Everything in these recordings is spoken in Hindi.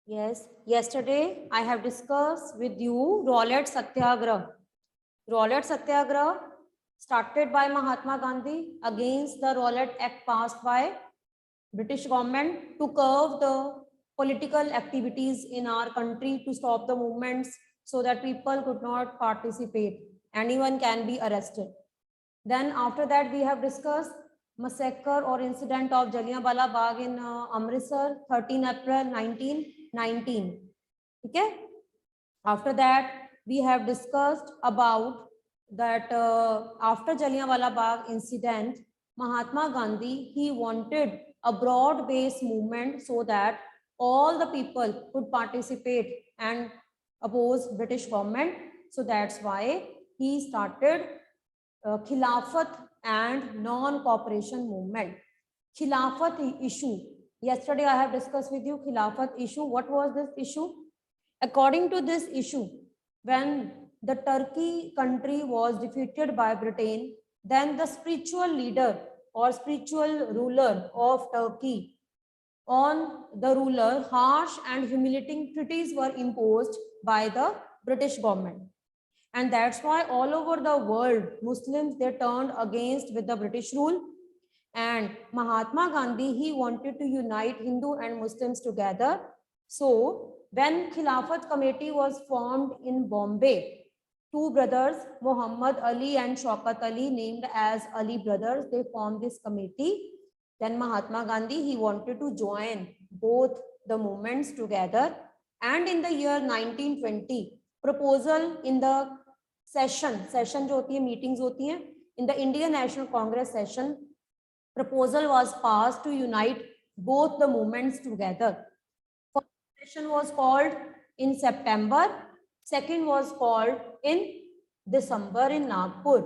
Yes, yesterday I have discussed with you Rowlatt Satyagraha. Rowlatt Satyagraha started by Mahatma Gandhi against the Rowlatt Act passed by British government to curb the political activities in our country, to stop the movements so that people could not participate. Anyone can be arrested. Then after that we have discussed massacre or incident of Jallianwala Bagh in Amritsar, 13 April 1919. Okay. After that we have discussed about that after Jallianwala Bagh incident, Mahatma Gandhi, he wanted a broad-based movement so that all the people could participate and oppose British government. So that's why he started Khilafat and non-cooperation movement. Khilafat issue. Yesterday I have discussed with you Khilafat issue. What was this issue? According to this issue, when the Turkey country was defeated by Britain, then the spiritual leader or spiritual ruler of Turkey, on the ruler, harsh and humiliating treaties were imposed by the British government. And that's why all over the world, Muslims, they turned against with the British rule. And Mahatma Gandhi, he wanted to unite Hindu and Muslims together. So when Khilafat committee was formed in Bombay, two brothers, Muhammad Ali and Shaukat Ali, named as Ali brothers, they formed this committee. Then Mahatma Gandhi, he wanted to join both the movements together. And in the year 1920, proposal in the session जो होती है, meetings होती हैं, in the Indian National Congress session, proposal was passed to unite both the movements together. First session was called in September, second was called in December in Nagpur,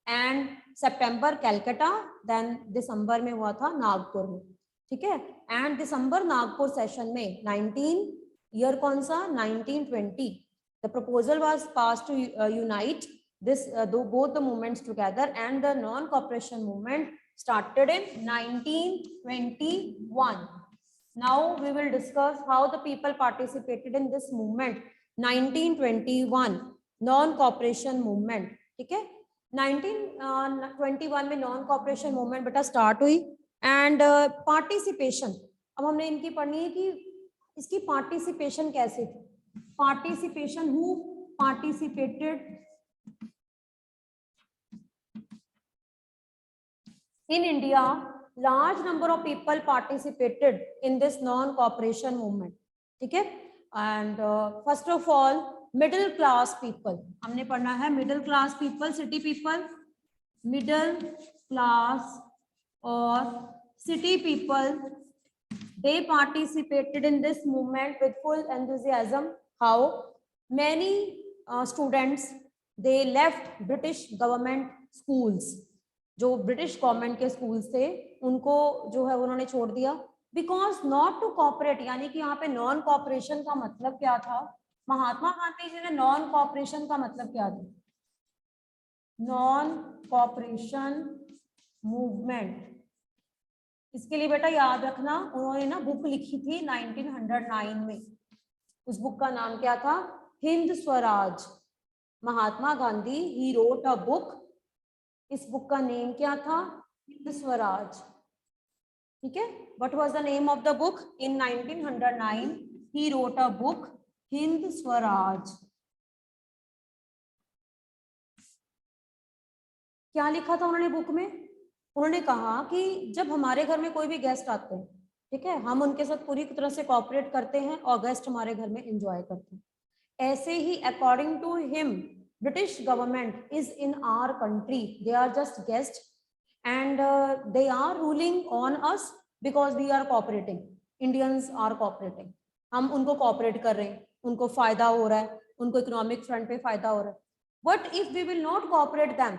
and September Calcutta, then December में हुआ था नागपुर में, ठीक है. And December नागपुर session में 19 year कौन सा 1920, the proposal was passed to unite this both the movements together, and the non-cooperation movement started in 1921. Now we will discuss how the people participated in this movement. 1921 non-cooperation movement, ठीक है. 1921 में non-cooperation movement बेटा start हुई, and participation, अब हमने इनकी पढ़नी है कि इसकी participation कैसे थी. Participation, who participated in India? Large number of people participated in this non-cooperation movement, ठीक है. And first of all, middle class people, हमने पढ़ना है middle class people, city people, middle class or city people, they participated in this movement with full enthusiasm. How? Many students, they left British government schools. जो ब्रिटिश गवर्नमेंट के स्कूल्स थे उनको जो है उन्होंने छोड़ दिया, बिकॉज नॉट टू कॉपरेट. यानी कि यहाँ पे नॉन कॉपरेशन का मतलब क्या था? महात्मा गांधी जी ने नॉन कॉपरेशन का मतलब क्या था? नॉन कॉपरेशन मूवमेंट, इसके लिए बेटा याद रखना, उन्होंने ना बुक लिखी थी 1909 में. उस बुक का नाम क्या था? Hind Swaraj. Mahatma Gandhi, he wrote a book. इस बुक का नेम क्या था? हिंद स्वराज, ठीक है. What was the name of the book? In 1909 he wrote a book, Hind Swaraj. क्या लिखा था उन्होंने बुक में? उन्होंने कहा कि जब हमारे घर में कोई भी गेस्ट आते हैं, ठीक है, हम उनके साथ पूरी तरह से कोऑपरेट करते हैं और गेस्ट हमारे घर में एंजॉय करते हैं. ऐसे ही according to him, British government is in our country, they are just guests, and they are ruling on us because we are cooperating. Indians are cooperating. हम उनको cooperate कर रहे हैं, उनको फायदा हो रहा है, उनको इकोनॉमिक फ्रंट पे फायदा हो रहा है. But if we will not cooperate them,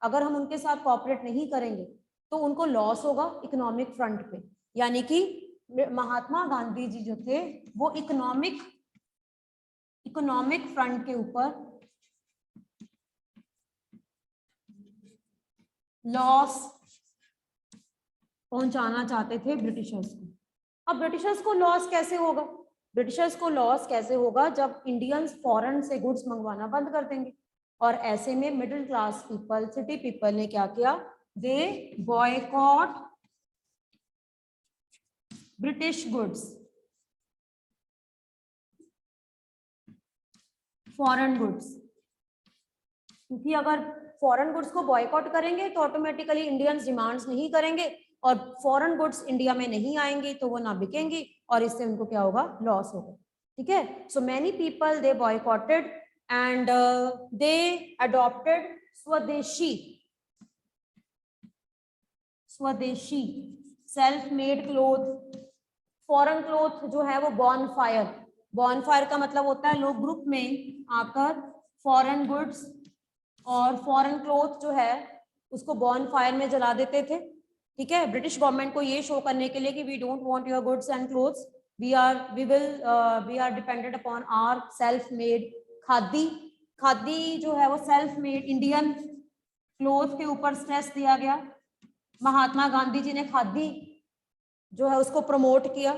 अगर हम उनके साथ cooperate नहीं करेंगे तो उनको लॉस होगा इकोनॉमिक फ्रंट पे. यानी कि महात्मा गांधी जी जो थे वो इकोनॉमिक फ्रंट के ऊपर लॉस पहुंचाना चाहते थे ब्रिटिशर्स को. अब ब्रिटिशर्स को लॉस कैसे होगा? ब्रिटिशर्स को लॉस कैसे होगा, जब इंडियंस फॉरेन से गुड्स मंगवाना बंद कर देंगे, और ऐसे में middle class people, city people ने क्या किया, they boycott British goods, foreign goods, क्योंकि अगर फॉरेन गुड्स को बॉयकॉट करेंगे तो ऑटोमेटिकली इंडियंस डिमांड्स नहीं करेंगे और फॉरेन गुड्स इंडिया में नहीं आएंगी तो वो ना बिकेंगी और इससे उनको क्या होगा, लॉस होगा। ठीक है, so many people they boycotted and they adopted स्वदेशी, स्वदेशी self made cloth. Foreign cloth जो है वो बॉनफायर, बॉनफायर का मतलब होता है लोग ग्रुप में आकर फॉरेन गुड्स और फॉरेन क्लोथ जो है उसको बॉनफायर में जला देते थे। ठीक है, ब्रिटिश गवर्नमेंट को ये शो करने के लिए कि we don't want your goods and clothes, we are dependent upon our self made khadi. Khadi जो है वो सेल्फ मेड इंडियन क्लोथ के ऊपर स्ट्रेस दिया गया। महात्मा गांधी जी ने खादी जो है उसको प्रमोट किया।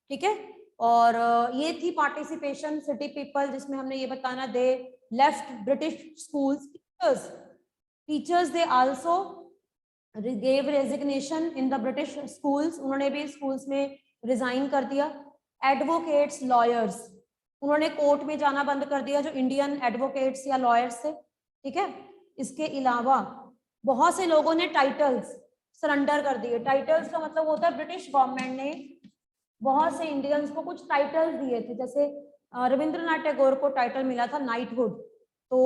ठीक है, और ये थी पार्टिसिपेशन सिटी पीपल, जिसमें हमने ये बताना they left British schools. Teachers they also gave resignation in the British schools, उन्होंने भी स्कूल्स में रिजाइन कर दिया। एडवोकेट्स, लॉयर्स, उन्होंने कोर्ट में जाना बंद कर दिया, जो इंडियन एडवोकेट्स या लॉयर्स थे। ठीक है, इसके अलावा बहुत से लोगों ने टाइटल्स सरेंडर कर दिए। टाइटल्स का मतलब होता है ब्रिटिश गवर्नमेंट ने बहुत से इंडियंस को कुछ टाइटल्स दिए थे, जैसे रविंद्रनाथ टैगोर को टाइटल मिला था नाइटहुड, तो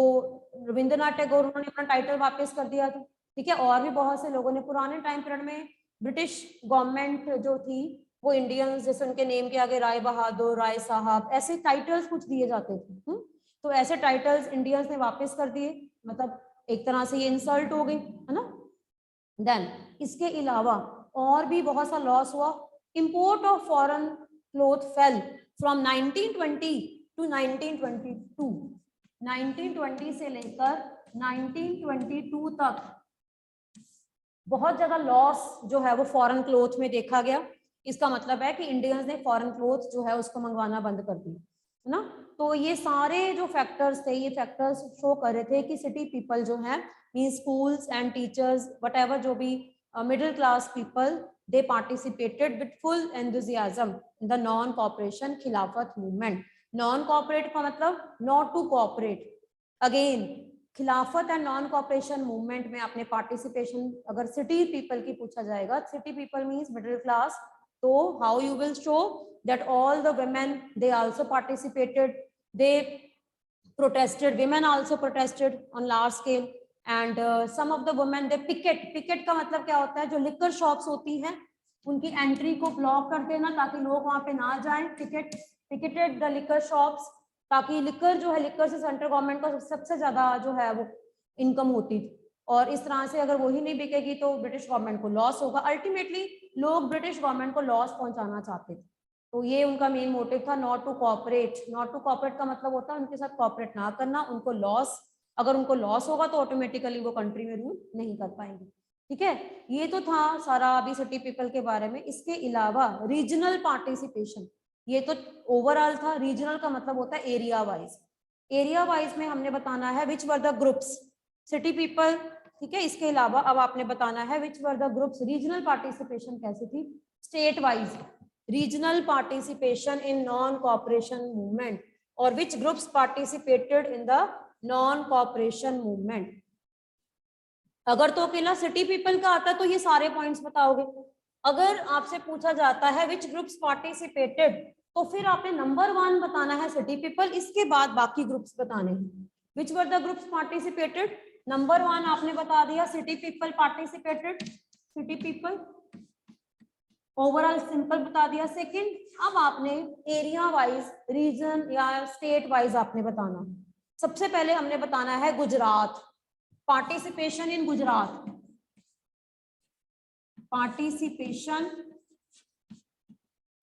रविंद्रनाथ टैगोर उन्होंने अपना टाइटल वापस कर दिया था। ठीक है, और भी बहुत से लोगों ने पुराने टाइम पीरियड में ब्रिटिश गवर्नमेंट जो थी वो इंडियंस, जैसे उनके नेम के आगे राय बहादुर, राय साहब, ऐसे टाइटल्स कुछ दिए जाते थे। तो ऐसे टाइटल्स इंडियंस ने वापस कर दिए, मतलब एक तरह से ये इंसल्ट हो गई, है ना। देन इसके अलावा और भी बहुत सा लॉस हुआ। Import of foreign cloth fell from 1920 to 1922, 1920 से लेकर 1922 तक बहुत ज्यादा लॉस जो है वो फॉरेन क्लोथ में देखा गया। इसका मतलब है कि इंडियंस ने फॉरेन क्लोथ जो है उसको मंगवाना बंद कर दिया, है ना। तो ये सारे जो फैक्टर्स थे, ये फैक्टर्स शो कर रहे थे कि सिटी पीपल जो है, mean schools and teachers what जो भी middle class people, they participated with full enthusiasm in the non cooperation Khilafat movement. Non cooperate का मतलब not to cooperate. Again Khilafat and non cooperation movement में आपने पार्टिसिपेशन अगर सिटी पीपल की पूछा जाएगा, city people means middle class, तो how you will show that all the women they also participated, they protested, women also protested on large scale and some of the women they picket का मतलब क्या होता है, जो लिकर शॉप्स होती हैं उनकी एंट्री को ब्लॉक कर देना ताकि लोग वहां पे ना जाएं। पिकेटेड द लिकर शॉप्स, ताकि लिकर जो है, लिकर से सेंट्रल गवर्नमेंट को सबसे ज्यादा जो है वो इनकम होती थी, और इस तरह से अगर वही नहीं बिकेगी तो ब्रिटिश गवर्नमेंट को लॉस होगा। अल्टीमेटली लोग ब्रिटिश गवर्नमेंट को लॉस पहुंचाना चाहते थे, तो ये उनका मेन मोटिव था, not to cooperate. Not to cooperate का मतलब होता है उनके साथ कॉपरेट ना करना, उनको लॉस, अगर उनको लॉस होगा तो ऑटोमेटिकली वो कंट्री में रूल नहीं कर पाएंगे। ठीक है, ये तो था सारा अभी सिटी पीपल के बारे में। इसके अलावा रीजनल पार्टिसिपेशन, ये तो ओवरऑल था। रीजनल का मतलब होता है एरिया वाइज। एरिया वाइज में हमने बताना है which were the groups city people. ठीक है, इसके अलावा अब आपने बताना है which were the groups. Regional participation कैसी थी, state wise regional participation in non cooperation movement, और which groups participated in the non cooperation movement. अगर तो अकेला सिटी पीपल का आता तो ये सारे पॉइंट्स बताओगे। अगर आपसे पूछा जाता है विच ग्रुप्स पार्टिसिपेटेड, तो फिर आपने नंबर 1 बताना है सिटी पीपल, इसके बाद बाकी ग्रुप्स बताने हैं। Which were the groups participated, number 1 आपने बता दिया, city people participated, city people overall simple बता दिया। सेकंड, अब आपने एरिया वाइज, रीजन या स्टेट वाइज आपने बताना। सबसे पहले हमने बताना है Gujarat, participation in Gujarat, participation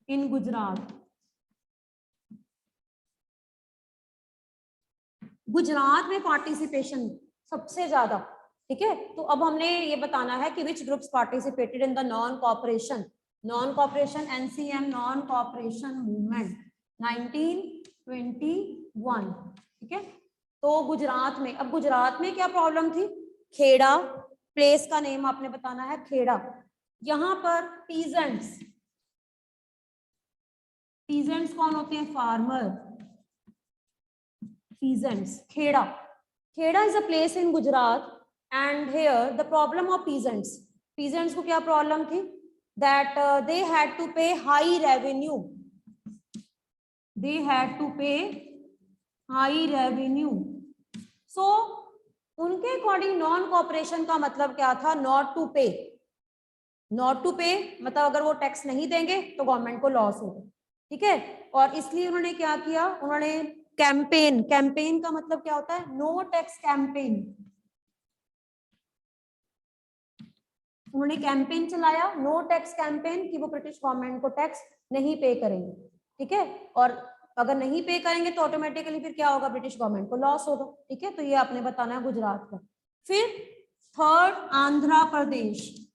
in Gujarat. Gujarat में पार्टिसिपेशन सबसे ज्यादा। ठीक है, तो अब हमने ये बताना है कि which groups participated in the non cooperation, non cooperation NCM, non cooperation movement. 1921, ठीक है। तो गुजरात में, अब गुजरात में क्या प्रॉब्लम थी, खेड़ा, प्लेस का नेम आपने बताना है खेड़ा। यहाँ पर पीजेंट्स, पीजेंट्स कौन होते हैं, farmer, peasants, Kheda, Kheda is a place in Gujarat and here the problem of peasants, peasants को क्या प्रॉब्लम थी, that they had to pay high revenue, they had to pay high revenue, so उनके अकॉर्डिंग नॉन कॉपरेशन का मतलब क्या था, not to pay, not to pay मतलब अगर वो टैक्स नहीं देंगे तो गवर्नमेंट को लॉस होगा, ठीक है। और इसलिए उन्होंने क्या किया, उन्होंने कैंपेन, कैंपेन का मतलब क्या होता है, नो टैक्स कैंपेन, उन्होंने कैंपेन चलाया, नो टैक्स कैंपेन, कि वो ब्रिटिश गवर्नमेंट को टैक्स नहीं पे करेंगे, ठीक है। और अगर नहीं पे करेंगे तो ऑटोमेटिकली फिर क्या होगा, ब्रिटिश गवर्नमेंट को लॉस होगा, ठीक है। तो ये आपने बताना है गुजरात का। फिर थर्ड, आंध्र प्रदेश,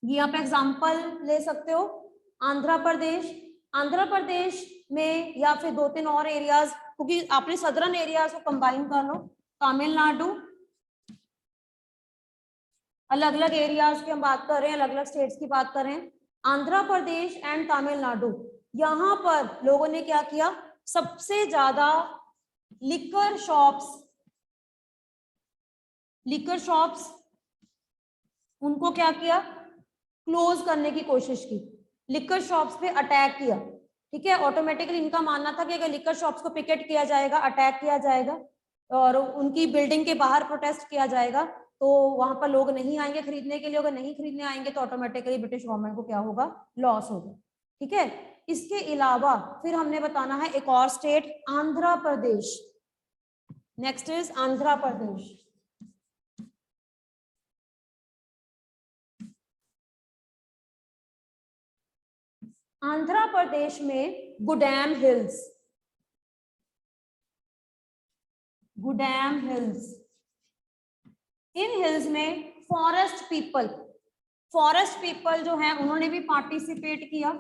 ये आप एग्जांपल ले सकते हो, आंध्र प्रदेश, आंध्र प्रदेश में या फिर 2-3 और एरियाज, क्योंकि आपने सदर्न एरियाज को कंबाइन कर लो, तमिलनाडु, अलग अलग एरियाज की हम बात कर रहे हैं, अलग अलग स्टेट्स की बात कर रहे हैं, आंध्र प्रदेश एंड तमिलनाडु, यहाँ पर लोगों ने क्या किया, सबसे ज्यादा लिकर शॉप्स उनको क्या किया, क्लोज करने की कोशिश की, लिकर शॉप्स पे अटैक किया, ठीक है। ऑटोमेटिकली इनका मानना था कि अगर लिकर शॉप्स को पिकेट किया जाएगा, अटैक किया जाएगा और उनकी बिल्डिंग के बाहर प्रोटेस्ट किया जाएगा तो वहां पर लोग नहीं आएंगे खरीदने के लिए, अगर नहीं खरीदने आएंगे तो ऑटोमेटिकली ब्रिटिश गवर्नमेंट को क्या होगा, लॉस होगा, ठीक है। इसके अलावा फिर हमने बताना है एक और state, Andhra Pradesh, next is Andhra Pradesh, Andhra Pradesh में गुडैम हिल्स, गुडैम हिल्स, इन हिल्स में फॉरेस्ट पीपल जो है उन्होंने भी पार्टिसिपेट किया,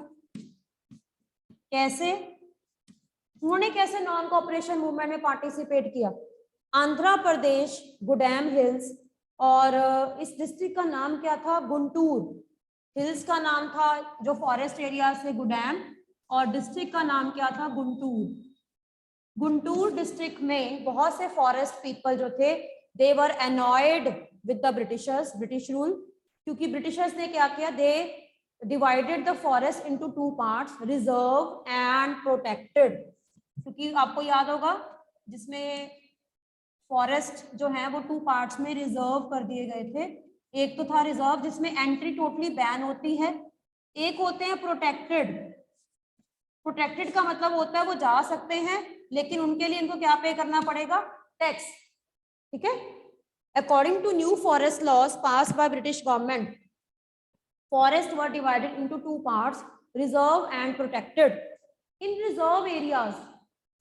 कैसे, उन्होंने कैसे नॉन कॉपरेशन मूवमेंट में पार्टिसिपेट किया, आंध्र प्रदेश, गुडैम हिल्स, और इस डिस्ट्रिक्ट का नाम क्या था, गुंटूर, हिल्स का नाम था जो फॉरेस्ट एरिया से गुडैम, और डिस्ट्रिक्ट का नाम क्या था, गुंटूर। गुंटूर डिस्ट्रिक्ट में बहुत से फॉरेस्ट पीपल जो थे, they were annoyed with the Britishers, British rule, क्योंकि ब्रिटिशर्स ने क्या किया, they divided the forest into 2 parts, reserve and protected, क्योंकि आपको याद होगा जिसमें फॉरेस्ट जो है वो 2 पार्ट्स में रिजर्व कर दिए गए थे, एक तो था रिजर्व जिसमें एंट्री टोटली बैन होती है, एक होते हैं प्रोटेक्टेड, प्रोटेक्टेड का मतलब होता है वो जा सकते हैं लेकिन उनके लिए इनको क्या पे करना पड़ेगा, टैक्स, ठीक है। According to new forest laws pass by British government, forest were divided into 2 parts, reserve and protected. In reserve areas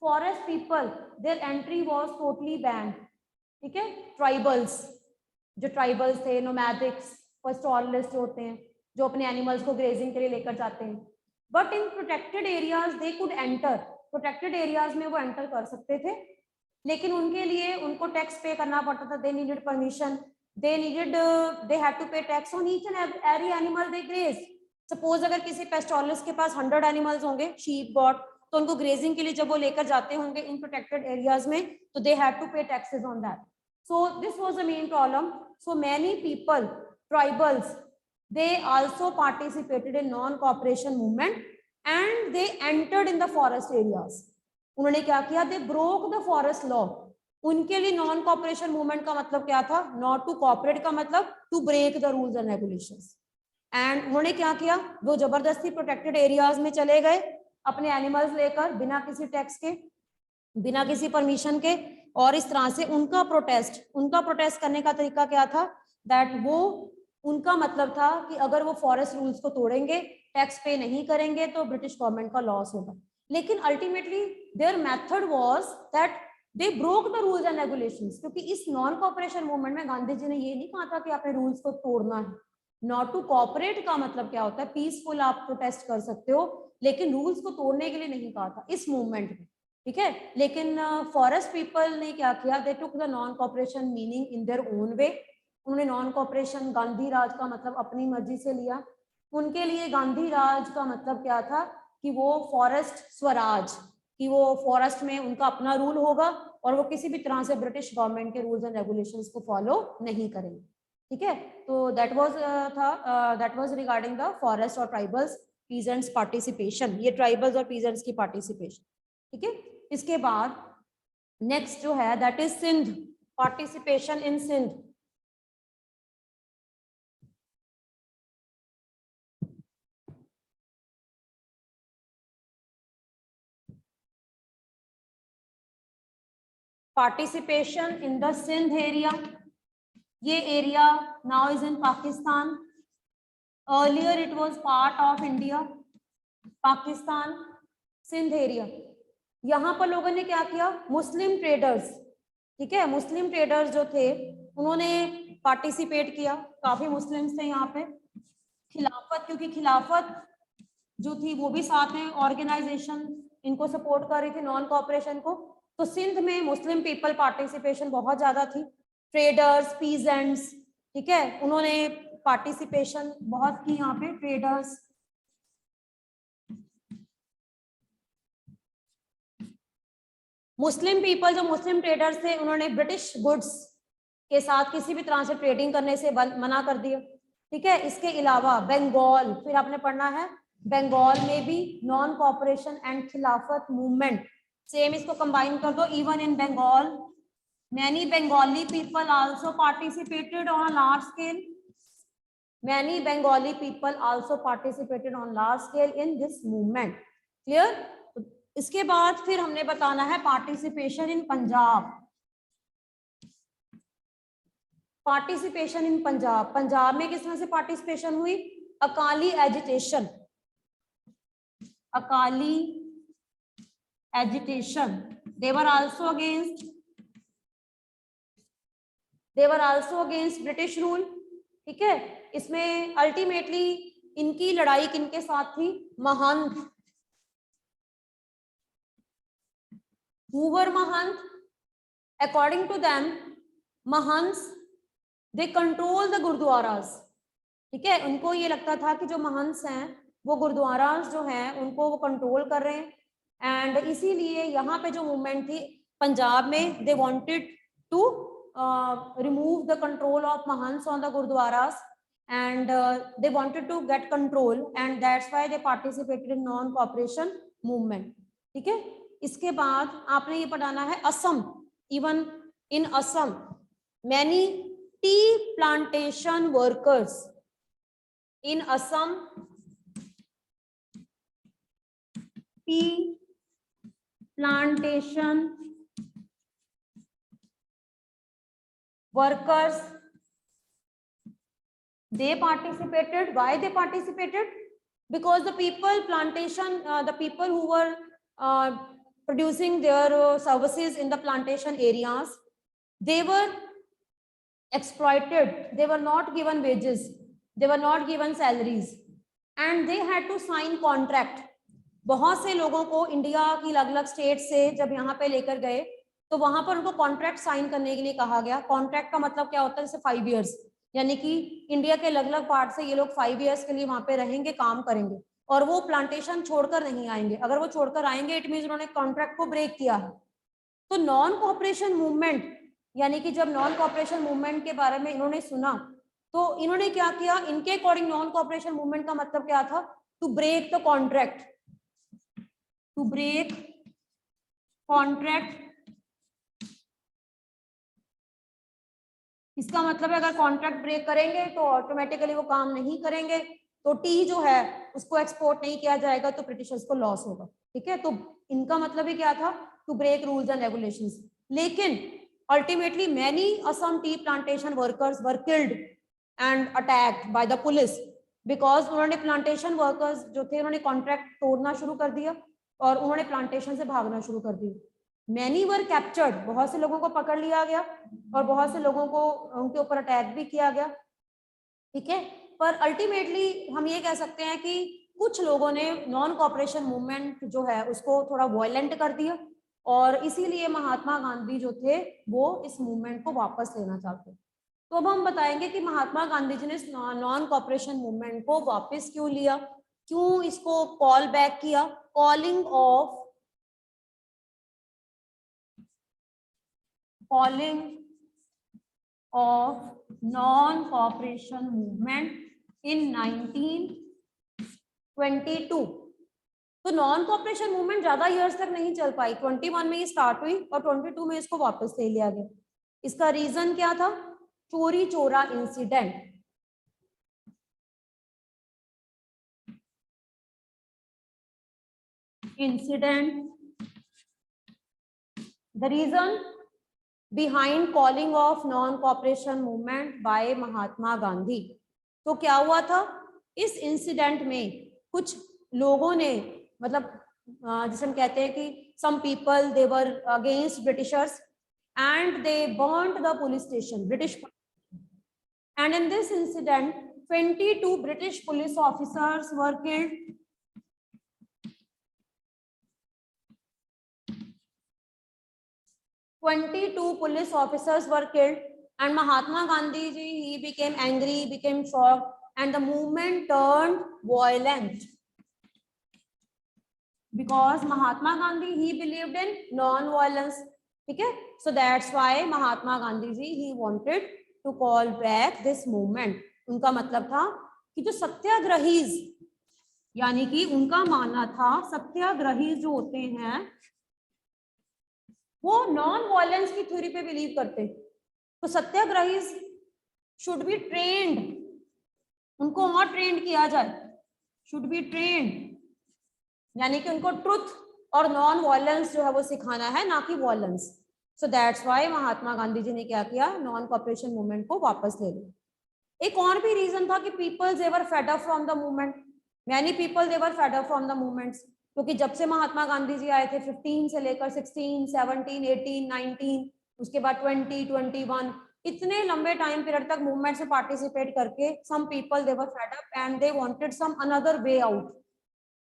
forest people, their entry was totally banned, ठीक है। ट्राइबल्स, जो ट्राइबल्स थे, नोमैडिक्स, पास्टोरलिस्ट होते हैं जो अपने एनिमल्स को ग्रेजिंग के लिए लेकर जाते हैं, but in protected areas they could enter, protected areas में वो एंटर कर सकते थे लेकिन उनके लिए उनको टैक्स पे करना पड़ता था, they needed permission, they had to pay tax on each and every animal they graze. Suppose अगर किसी पेस्टोरलिस्ट के पास 100 एनिमल्स होंगे, शीप, गॉट, तो उनको ग्रेजिंग के लिए जब वो लेकर जाते होंगे इन प्रोटेक्टेड एरियाज में तो दे हैड टू पे taxes on that, so this was the main problem. So many people, tribals, they also participated in non-cooperation movement and they entered in the forest areas. उन्होंने क्या किया, they broke the forest law. उनके लिए नॉन कॉपरेशन मूवमेंट का मतलब क्या था, नॉट टू कॉपरेट का मतलब to break the rules and regulations, and उन्होंने क्या किया, वो जबरदस्ती प्रोटेक्टेड एरियाज में चले गए अपने एनिमल्स लेकर, बिना किसी टैक्स के, बिना किसी परमिशन के, और इस तरह से उनका प्रोटेस्ट करने का तरीका क्या था, दैट वो उनका मतलब था कि अगर वो फॉरेस्ट रूल्स को तोड़ेंगे, टैक्स पे नहीं करेंगे तो ब्रिटिश गवर्नमेंट का लॉस होगा, लेकिन ultimately their method was that they broke the rules and regulations, क्योंकि इस नॉन कॉपरेशन मूवमेंट में गांधी जी ने ये नहीं कहा था कि आपने रूल्स को तोड़ना है, नॉट टू कॉपरेट का मतलब क्या होता है, पीसफुल आप प्रोटेस्ट कर सकते हो, लेकिन रूल्स को तोड़ने के लिए नहीं कहा था इस मूवमेंट में, ठीक है। लेकिन फॉरेस्ट पीपल ने क्या किया, they took the non cooperation meaning in their own way. उन्होंने नॉन कॉपरेशन, गांधी राज का मतलब अपनी मर्जी से लिया। उनके लिए गांधी राज का मतलब क्या था कि वो फॉरेस्ट स्वराज, कि वो फॉरेस्ट में उनका अपना रूल होगा और वो किसी भी तरह से ब्रिटिश गवर्नमेंट के रूल्स एंड रेगुलेशंस को फॉलो नहीं करेंगे, ठीक है। तो that was regarding the forest और ट्राइबल्स पीजेंट्स पार्टिसिपेशन, ये ट्राइबल्स और पीजेंट्स की पार्टिसिपेशन, ठीक है। इसके बाद नेक्स्ट जो है that is Sindh, participation in Sindh. Participation in the Sindh area, ये area now is in Pakistan, earlier it was part of India, Pakistan, Sindh area. यहाँ पर लोगों ने क्या किया, मुस्लिम ट्रेडर्स, ठीक है, मुस्लिम ट्रेडर्स जो थे उन्होंने पार्टिसिपेट किया, काफी मुस्लिम्स थे यहाँ पे। खिलाफत, क्योंकि खिलाफत जो थी वो भी साथ में ऑर्गेनाइजेशन इनको सपोर्ट कर रही थी नॉन कॉपरेशन को, तो सिंध में मुस्लिम पीपल पार्टिसिपेशन बहुत ज्यादा थी। ट्रेडर्स, पीजेंट्स, ठीक है, उन्होंने पार्टिसिपेशन बहुत की यहाँ पे, ट्रेडर्स। मुस्लिम पीपल, जो मुस्लिम ट्रेडर्स थे, उन्होंने ब्रिटिश गुड्स के साथ किसी भी तरह से ट्रेडिंग करने से मना कर दिया, ठीक है। इसके अलावा बंगाल, फिर आपने पढ़ना है, बंगाल में भी non cooperation and Khilafat movement, same इसको कंबाइन कर दो, even in Bengal many Bengali people also participated on a large scale, many Bengali people also participated on large scale in this movement, clear। इसके बाद फिर हमने बताना है participation in Punjab, participation in Punjab. Punjab में किस तरह से पार्टिसिपेशन हुई, Akali agitation, Akali agitation, they were also against British rule, ठीक है। इसमें अल्टीमेटली इनकी लड़ाई किनके साथ थी, महंत, who were Mahant, according to them महंस they control the गुरुद्वारास, ठीक है। उनको ये लगता था कि जो महंस हैं वो गुरुद्वारास जो हैं उनको वो कंट्रोल कर रहे हैं, एंड इसीलिए यहाँ पे जो मूवमेंट थी पंजाब में, they wanted to remove the control of mahants on the gurudwaras, and they wanted to get control, and that's why they participated in non cooperation movement, ठीक है। इसके बाद आपने ये पढ़ाना है Assam, even in Assam many tea plantation workers in Assam, tea plantation workers, they participated. Why they participated? Because the people plantation, the people who were producing their services in the plantation areas, they were exploited, they were not given wages, they were not given salaries, and they had to sign contract। बहुत से लोगों को इंडिया की अलग अलग स्टेट से जब यहाँ पे लेकर गए तो वहां पर उनको कॉन्ट्रैक्ट साइन करने के लिए कहा गया। कॉन्ट्रैक्ट का मतलब क्या होता है, जैसे 5 इयर्स, यानी कि इंडिया के अलग अलग पार्ट से ये लोग 5 इयर्स के लिए वहां पे रहेंगे, काम करेंगे, और वो प्लांटेशन छोड़कर नहीं आएंगे। अगर वो छोड़कर आएंगे इट मीन्स उन्होंने कॉन्ट्रैक्ट को ब्रेक किया है। तो नॉन कोऑपरेशन मूवमेंट, यानी कि जब नॉन कोऑपरेशन मूवमेंट के बारे में इन्होंने सुना तो इन्होंने क्या किया, इनके अकॉर्डिंग नॉन कोऑपरेशन मूवमेंट का मतलब क्या था, to break the contract, to break contract. इसका मतलब है अगर कॉन्ट्रैक्ट ब्रेक करेंगे तो ऑटोमेटिकली वो काम नहीं करेंगे, तो टी जो है उसको एक्सपोर्ट नहीं किया जाएगा, तो ब्रिटिशर्स को लॉस होगा, ठीक है। तो इनका मतलब ही क्या था, to break rules and regulations. लेकिन ultimately many Assam tea plantation workers were killed and attacked by the police, because उन्होंने प्लांटेशन वर्कर्स जो थे उन्होंने कॉन्ट्रैक्ट तोड़ना शुरू कर दिया और उन्होंने प्लांटेशन से भागना शुरू कर दिया। मैनी वर कैप्चर्ड, बहुत से लोगों को पकड़ लिया गया और बहुत से लोगों को उनके ऊपर अटैक भी किया गया, ठीक है। पर अल्टीमेटली हम ये कह सकते हैं कि कुछ लोगों ने नॉन कॉपरेशन मूवमेंट जो है उसको थोड़ा वायलेंट कर दिया, और इसीलिए महात्मा गांधी जो थे वो इस मूवमेंट को वापस लेना चाहते। तो अब हम बताएंगे कि महात्मा गांधी जी ने नॉन कॉपरेशन मूवमेंट को वापस क्यों लिया, क्यों इसको कॉल बैक किया। Calling of non cooperation movement in 1922। तो नॉन कॉपरेशन मूवमेंट ज्यादा इयर्स तक नहीं चल पाई, 21 में ये स्टार्ट हुई और 22 में इसको वापस ले लिया गया। इसका रीजन क्या था? चोरी चोरा incident. The reason behind calling of non-cooperation movement by Mahatma Gandhi. तो क्या हुआ था इस इंसिडेंट में? कुछ लोगों ने, मतलब जिसे हम कहते हैं कि some people they were against Britishers and they burnt the police station, British. And in this incident 22 British police officers were killed. 22 police officers were killed, and Mahatma Gandhi ji, he became angry, became shocked, and the movement turned violent. Because Mahatma Gandhi, he believed in non-violence. Okay? So that's why Mahatma Gandhi ji, he wanted to call back this movement. उनका मतलब था कि जो सत्याग्रहीज, यानी कि उनका मानना था सत्याग्रही जो होते हैं वो नॉन वायलेंस की थ्योरी पे बिलीव करते, तो सत्याग्रही शुड बी ट्रेन्ड, उनको और ट्रेंड किया जाए, शुड बी ट्रेन्ड, यानी कि उनको ट्रुथ और नॉन वायलेंस जो है वो सिखाना है, ना कि violence. So that's why Mahatma Gandhi ji ने क्या किया, नॉन कॉपरेशन मूवमेंट को वापस ले लिया। एक और भी रीजन था कि people they were fed up from the movement, many people they were fed up from the movements, क्योंकि जब से महात्मा गांधी जी आए थे 15 से लेकर 16, 17, 18, 19, उसके बाद 20, 21, इतने लंबे टाइम पीरियड तक मूवमेंट में पार्टिसिपेट करके some people they were fed up and they wanted some another way out.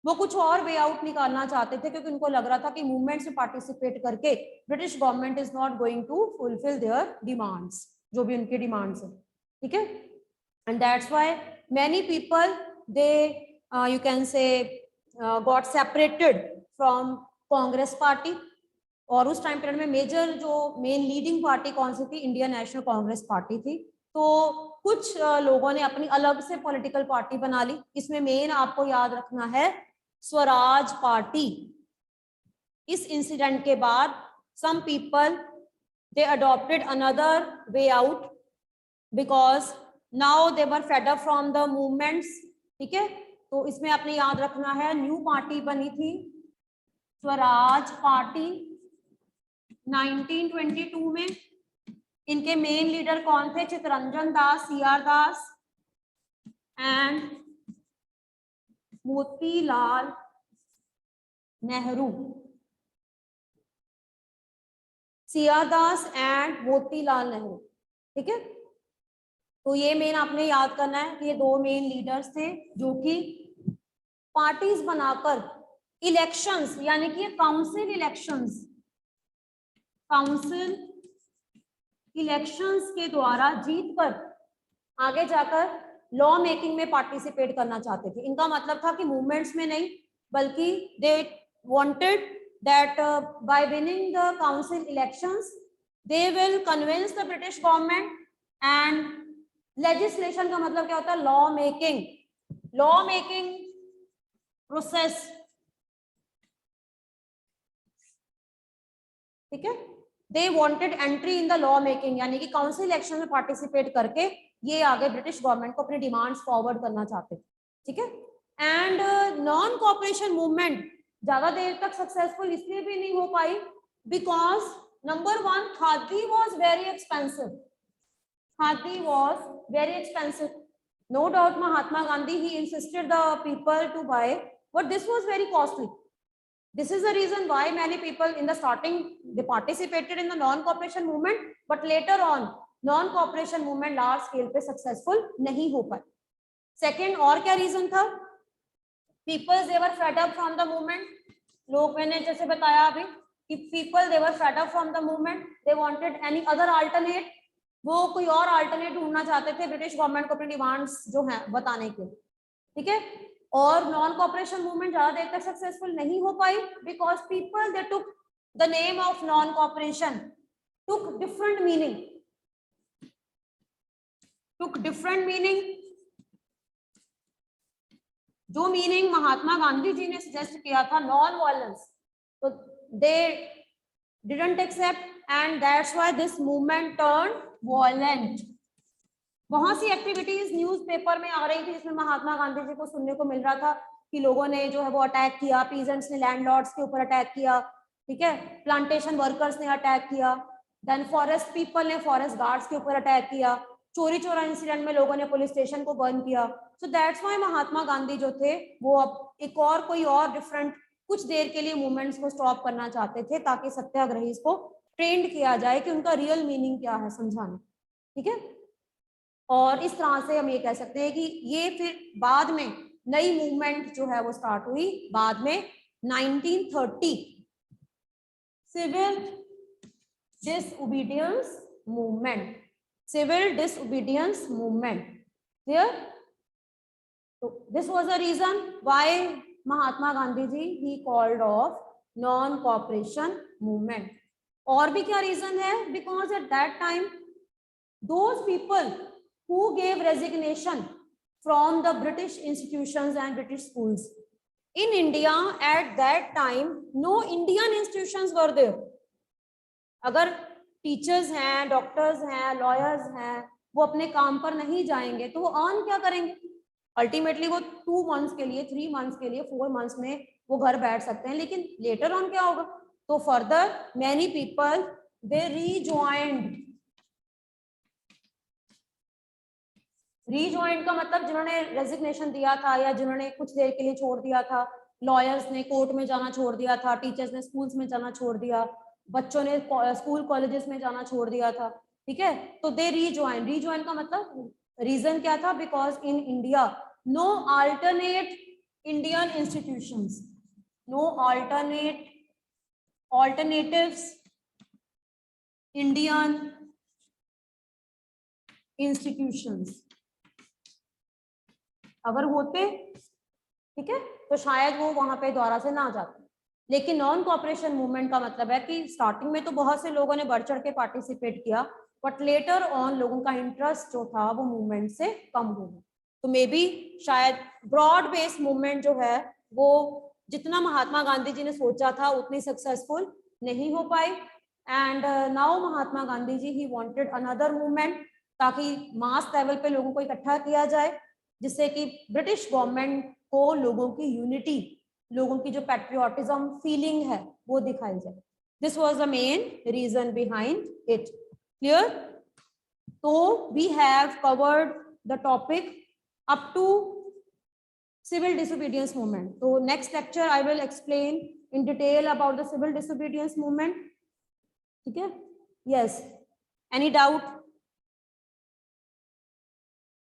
वो कुछ और वे आउट निकालना चाहते थे, क्योंकि उनको लग रहा था कि मूवमेंट्स में पार्टिसिपेट करके British government is not going to fulfil their demands, जो भी उनकी डिमांड्स है। ठीक है, and that's why many people they you can say got separated from Congress party. और उस टाइम पीरियड में मेजर जो मेन लीडिंग पार्टी कौन सी थी, इंडियन नेशनल कांग्रेस पार्टी थी। तो कुछ लोगों ने अपनी अलग से पॉलिटिकल पार्टी बना ली। इसमें मेन आपको याद रखना है स्वराज पार्टी। इस इंसिडेंट के बाद some people they adopted another way out because now they were fed up from the movements. ठीक है, तो इसमें आपने याद रखना है न्यू पार्टी बनी थी स्वराज पार्टी 1922 में। इनके मेन लीडर कौन थे? Chittaranjan Das, CR Das and Motilal Nehru. CR Das and Motilal Nehru. ठीक है, तो ये मेन आपने याद करना है कि ये दो मेन लीडर्स थे जो कि पार्टीज बनाकर इलेक्शंस, यानी कि काउंसिल इलेक्शंस के द्वारा जीतकर आगे जाकर लॉ मेकिंग में पार्टिसिपेट करना चाहते थे। इनका मतलब था कि मूवमेंट्स में नहीं, बल्कि they wanted that bye winning the council elections they will convince the British government. And legislation का मतलब क्या होता है? Law making process. ठीक है, they wanted entry in the law making, यानी कि काउंसिल इलेक्शन में पार्टिसिपेट करके ये आगे ब्रिटिश गवर्नमेंट को अपनी डिमांड्स फॉरवर्ड करना चाहते थे। ठीक है, एंड नॉन कॉपरेशन मूवमेंट ज्यादा देर तक सक्सेसफुल इसलिए भी नहीं हो पाई because number 1, khadi was very expensive. No doubt Mahatma Gandhi, he insisted the people to buy, but this was very costly. This is the reason why many people in the starting they participated in the non-cooperation movement, but later on non-cooperation movement large scale पे successful नहीं हो पाई। सेकेंड और क्या रीजन था? Peoples they were fed up from the movement, लोग, मैंने जैसे बताया अभी कि people they were fed up from the movement, they wanted any other alternate, वो कोई और अल्टरनेट ढूंढना चाहते थे ब्रिटिश गवर्नमेंट को अपनी डिमांड्स जो है बताने के, ठीक है। और नॉन कॉपरेशन मूवमेंट ज्यादा देर तक सक्सेसफुल नहीं हो पाई because people they took the name of non cooperation took different meaning, जो मीनिंग महात्मा गांधी जी ने सजेस्ट किया था नॉन वायलेंस, तो they didn't accept and that's why this movement turn violent. बहुत सी एक्टिविटीज न्यूज़पेपर में आ रही थी जिसमें महात्मा गांधी जी को सुनने को मिल रहा था कि लोगों ने जो है वो अटैक किया, पीजेंट्स ने लैंडलॉर्ड्स के ऊपर अटैक किया, ठीक है, प्लांटेशन वर्कर्स ने अटैक किया, देन फॉरेस्ट पीपल ने फॉरेस्ट गार्ड्स के ऊपर अटैक किया, चोरी चोरा इंसिडेंट में लोगों ने पुलिस स्टेशन को बर्न किया। So that's why Mahatma Gandhi जो थे वो अब एक और कोई और डिफरेंट कुछ देर के लिए मूवमेंट्स को स्टॉप करना चाहते थे ताकि सत्याग्रही को ट्रेंड किया जाए कि उनका रियल मीनिंग क्या है समझाना, ठीक है। और इस तरह से हम ये कह सकते हैं कि ये फिर बाद में नई मूवमेंट जो है वो स्टार्ट हुई बाद में 1930 civil disobedience movement, civil disobedience movement, clear. तो this was the reason why Mahatma Gandhi ji he called off non cooperation movement. और भी क्या रीजन है? Because at that time those people who gave resignation from the British institutions and British schools in India at that time, no Indian institutions were there. अगर टीचर्स हैं, डॉक्टर्स हैं, लॉयर्स हैं, वो अपने काम पर नहीं जाएंगे तो वो अर्न क्या करेंगे? अल्टीमेटली वो 2 मंथ्स के लिए, 3 मंथ्स के लिए, 4 मंथ्स में वो घर बैठ सकते हैं, लेकिन लेटर ऑन क्या होगा? तो फर्दर मैनी पीपल दे रीजॉइंड का मतलब जिन्होंने रेजिग्नेशन दिया था या जिन्होंने कुछ देर के लिए छोड़ दिया था, लॉयर्स ने कोर्ट में जाना छोड़ दिया था, टीचर्स ने स्कूल्स में जाना छोड़ दिया, बच्चों ने स्कूल कॉलेजेस में जाना छोड़ दिया था, ठीक है। तो दे रीजॉइन का मतलब रीजन क्या था? Because in India no alternate Indian institutions, no alternatives Indian institutions अगर होते, ठीक है, तो शायद वो वहां पे दोबारा से ना जाते। लेकिन नॉन कॉपरेशन मूवमेंट का मतलब है कि स्टार्टिंग में तो बहुत से लोगों ने बढ़ चढ़ के पार्टिसिपेट किया, बट लेटर ऑन लोगों का इंटरेस्ट जो था वो मूवमेंट से कम हो गया। तो मे बी शायद ब्रॉड बेस्ड मूवमेंट जो है वो जितना महात्मा गांधी जी ने सोचा था उतनी सक्सेसफुल नहीं हो पाई। And now Mahatma Gandhi ji he wanted another movement ताकि मास लेवल पे लोगों को इकट्ठा किया जाए जिससे कि ब्रिटिश गवर्नमेंट को लोगों की यूनिटी, लोगों की जो पैट्रियोटिज्म फीलिंग है वो दिखाई जाए। This was the main reason behind it, clear. तो we have covered the topic up to civil disobedience movement. So next lecture I will explain in detail about the civil disobedience movement, ठीक है। Yes, any doubt?